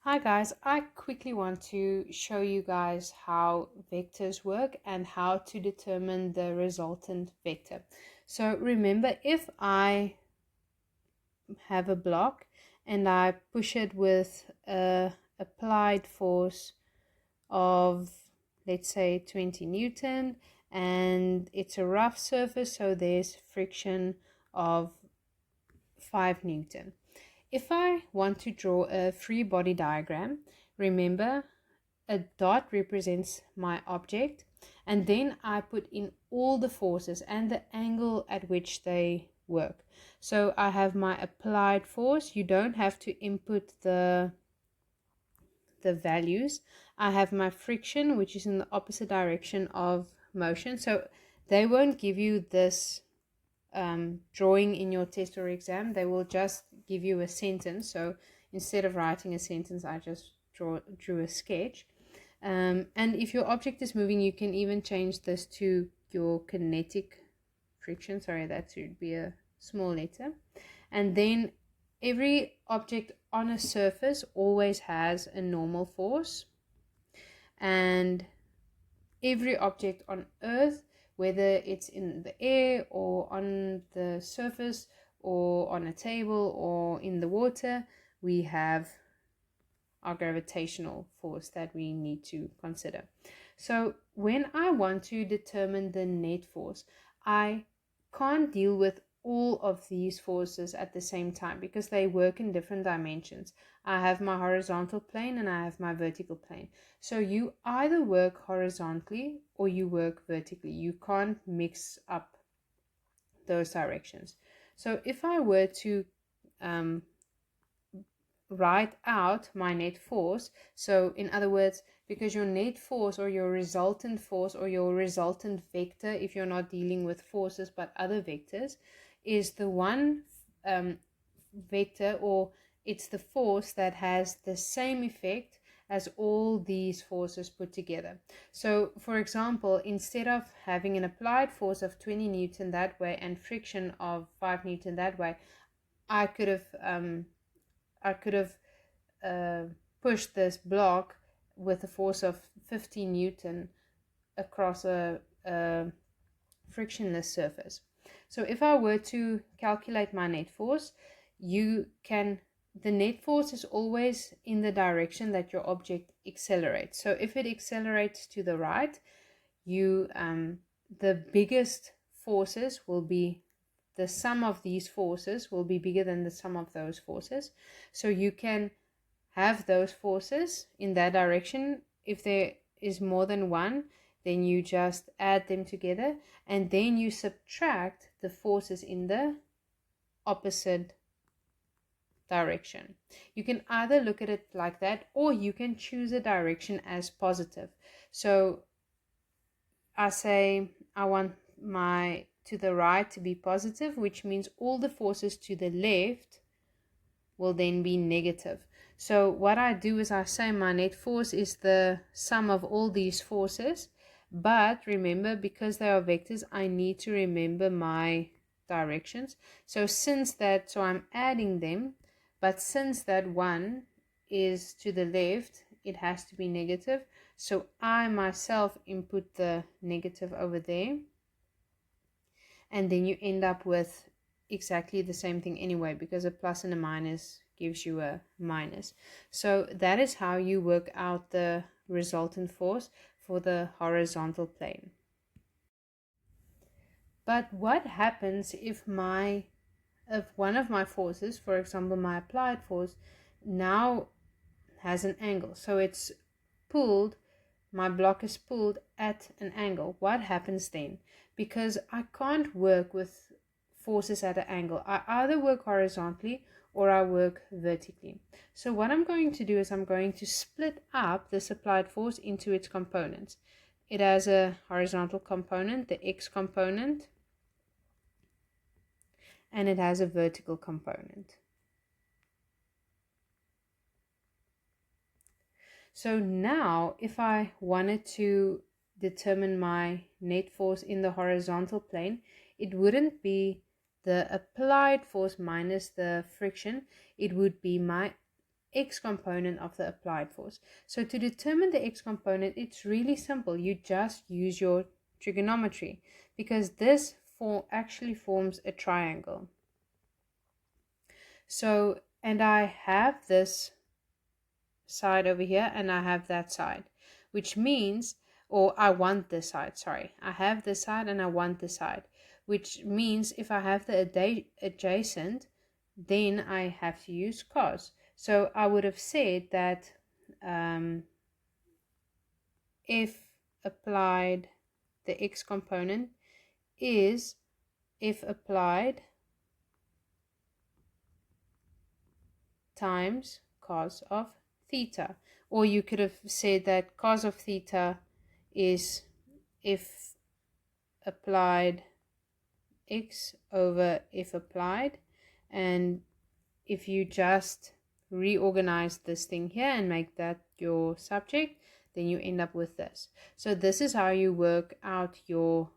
Hi guys, I quickly want to show you guys how vectors work and how to determine the resultant vector. So remember, if I have a block and I push it with a applied force of, let's say, 20 Newton, and it's a rough surface, so there's friction of 5 Newton. If I want to draw a free body diagram, remember a dot represents my object, and then I put in all the forces and the angle at which they work. So I have my applied force. You don't have to input the values. I have my friction, which is in the opposite direction of motion. So they won't give you this drawing in your test or exam. They will just give you a sentence. So instead of writing a sentence, I just drew a sketch. And if your object is moving, you can even change this to your kinetic friction. Sorry, that should be a small letter. And then every object on a surface always has a normal force, and every object on Earth, whether it's in the air or on the surface or on a table or in the water, we have our gravitational force that we need to consider. So when I want to determine the net force, I can't deal with all of these forces at the same time because they work in different dimensions. I have my horizontal plane and I have my vertical plane. So you either work horizontally or you work vertically. You can't mix up those directions. So if I were to um, write out my net force. So in other words, because your net force or your resultant force or your resultant vector, if you're not dealing with forces but other vectors, is the one vector, or it's the force that has the same effect as all these forces put together. So for example, instead of having an applied force of 20 Newton that way and friction of 5 Newton that way, I could have uh, push this block with a force of 50 Newton across a frictionless surface. So if I were to calculate my net force, the net force is always in the direction that your object accelerates. So if it accelerates to the right, the biggest forces will be the sum of these forces will be bigger than the sum of those forces. So you can have those forces in that direction. If there is more than one, then you just add them together and then you subtract the forces in the opposite direction. You can either look at it like that, or you can choose a direction as positive. So I say I want my to the right to be positive, which means all the forces to the left will then be negative. So what I do is I say my net force is the sum of all these forces, but remember, because they are vectors, I need to remember my directions. So I'm adding them, but since that one is to the left, it has to be negative. So I myself input the negative over there, and then you end up with exactly the same thing anyway, because a plus and a minus gives you a minus. So that is how you work out the resultant force for the horizontal plane. But what happens if one of my forces, for example my applied force, now has an angle? So it's pulled, my block is pulled at an angle. What happens then? Because I can't work with forces at an angle. I either work horizontally or I work vertically. So what I'm going to do is I'm going to split up this applied force into its components. It has a horizontal component, the x component, and it has a vertical component. So now if I wanted to determine my net force in the horizontal plane, it wouldn't be the applied force minus the friction. It would be my x component of the applied force. So to determine the x component, it's really simple. You just use your trigonometry, because this actually forms a triangle. So, and I have this side over here and I have that side, which means, or I want this side, sorry, I have this side and I want this side, which means if I have the adjacent, then I have to use cos. So I would have said that if applied, the x component is if applied times cos of theta. Or you could have said that cos of theta is if applied x over if applied. And if you just reorganize this thing here and make that your subject, then you end up with this. So this is how you work out your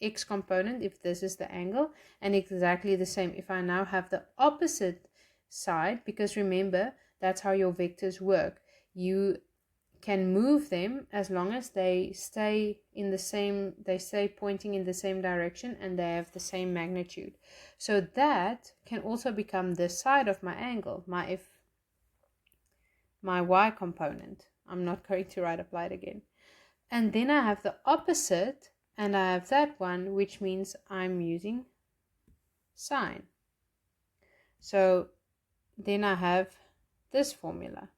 x component if this is the angle. And exactly the same if I now have the opposite side, because remember, that's how your vectors work. You can move them as long as they stay pointing in the same direction and they have the same magnitude. So that can also become this side of my angle, my y component. I'm not going to write applied again. And then I have the opposite, and I have that one, which means I'm using sine. So then I have this formula.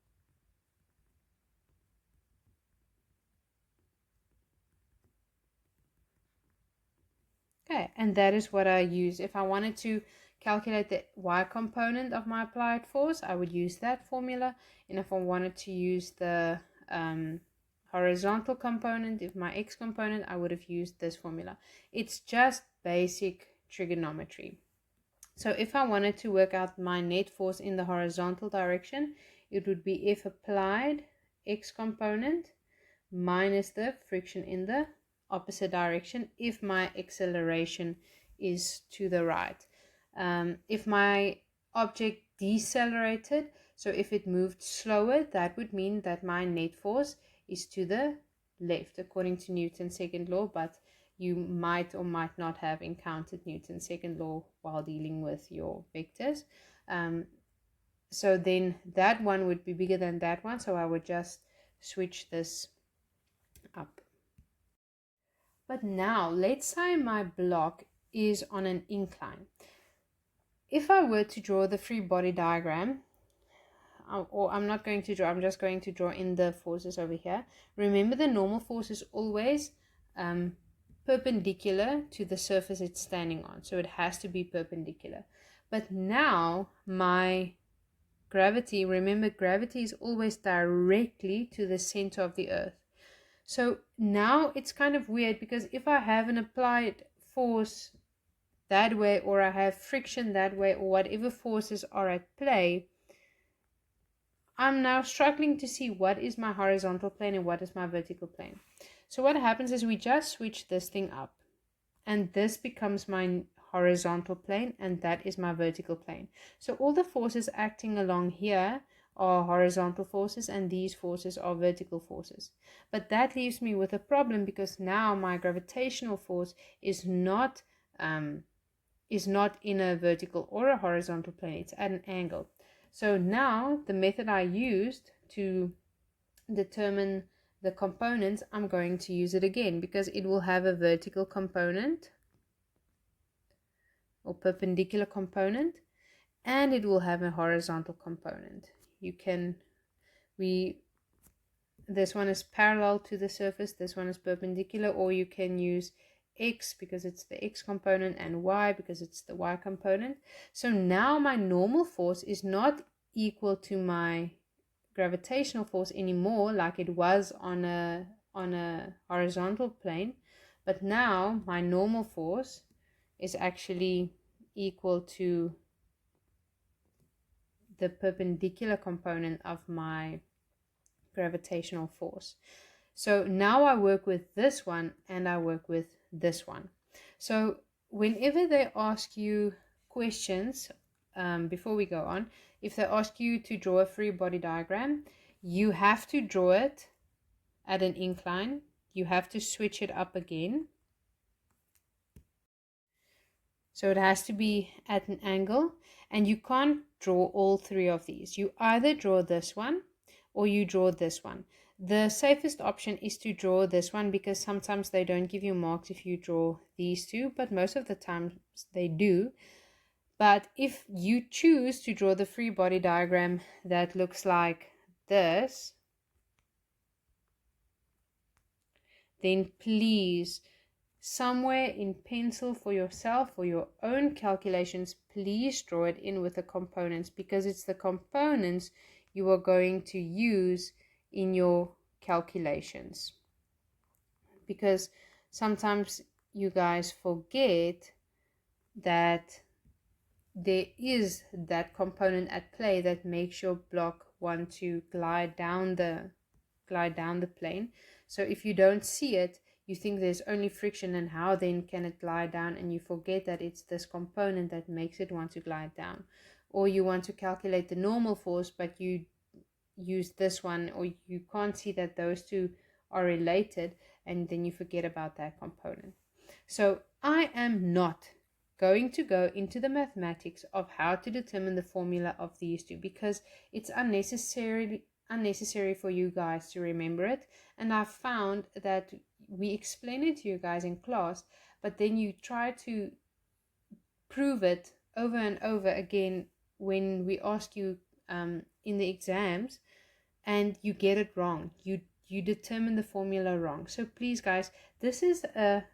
Okay, and that is what I use. If I wanted to calculate the y component of my applied force, I would use that formula. And if I wanted to use the horizontal component, if my x component, I would have used this formula. It's just basic trigonometry. So if I wanted to work out my net force in the horizontal direction, it would be if applied x component minus the friction in the opposite direction if my acceleration is to the right. If my object decelerated, so if it moved slower, that would mean that my net force is to the left according to Newton's second law, but you might or might not have encountered Newton's second law while dealing with your vectors. So then that one would be bigger than that one, so I would just switch this up. But now let's say my block is on an incline. If I were to draw the free body diagram, or I'm not going to draw, I'm just going to draw in the forces over here. Remember, the normal force is always perpendicular to the surface it's standing on, so it has to be perpendicular. But now my gravity, remember, gravity is always directly to the center of the earth. So now it's kind of weird, because if I have an applied force that way, or I have friction that way, or whatever forces are at play, I'm now struggling to see what is my horizontal plane and what is my vertical plane. So what happens is we just switch this thing up, and this becomes my horizontal plane, and that is my vertical plane. So all the forces acting along here are horizontal forces, and these forces are vertical forces. But that leaves me with a problem, because now my gravitational force is not in a vertical or a horizontal plane, it's at an angle. So now the method I used to determine the components, I'm going to use it again, because it will have a vertical component or perpendicular component, and it will have a horizontal component. This one is parallel to the surface, this one is perpendicular, or you can use x because it's the x component and y because it's the y component. So now my normal force is not equal to my gravitational force anymore like it was on a horizontal plane, but now my normal force is actually equal to the perpendicular component of my gravitational force. So now I work with this one and I work with this one. So whenever they ask you questions before we go on, if they ask you to draw a free body diagram, you have to draw it at an incline. You have to switch it up again. So it has to be at an angle, and you can't draw all three of these. You either draw this one or you draw this one. The safest option is to draw this one, because sometimes they don't give you marks if you draw these two, but most of the time they do. But if you choose to draw the free body diagram that looks like this, then please, somewhere in pencil for yourself, for your own calculations, please draw it in with the components, because it's the components you are going to use in your calculations. Because sometimes you guys forget that there is that component at play that makes your block want to glide down the plane. So if you don't see it, you think there's only friction, and how then can it glide down, and you forget that it's this component that makes it want to glide down. Or you want to calculate the normal force, but you use this one, or you can't see that those two are related, and then you forget about that component. So I am not going to go into the mathematics of how to determine the formula of these two, because it's unnecessary for you guys to remember it. And I found that we explain it to you guys in class, but then you try to prove it over and over again when we ask you in the exams, and you get it wrong. You determine the formula wrong. So please guys, these are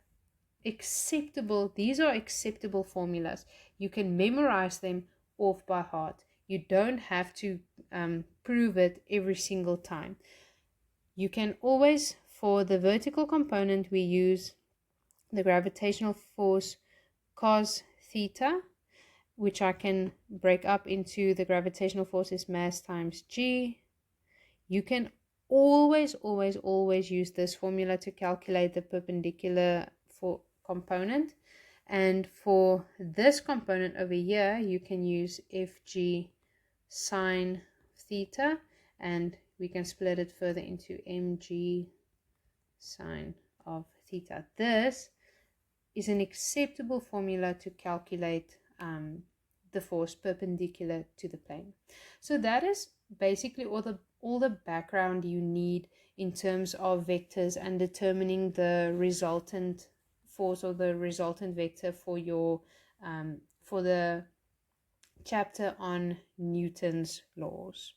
acceptable formulas. You can memorize them off by heart. You don't have to prove it every single time. You can always, for the vertical component, we use the gravitational force cos theta, which I can break up into the gravitational force is mass times g. You can always use this formula to calculate the perpendicular for component. And for this component over here, you can use Fg sine theta, and we can split it further into mg sine of theta. This is an acceptable formula to calculate the force perpendicular to the plane. So that is basically all the background you need in terms of vectors and determining the resultant force or the resultant vector for your for the chapter on Newton's laws.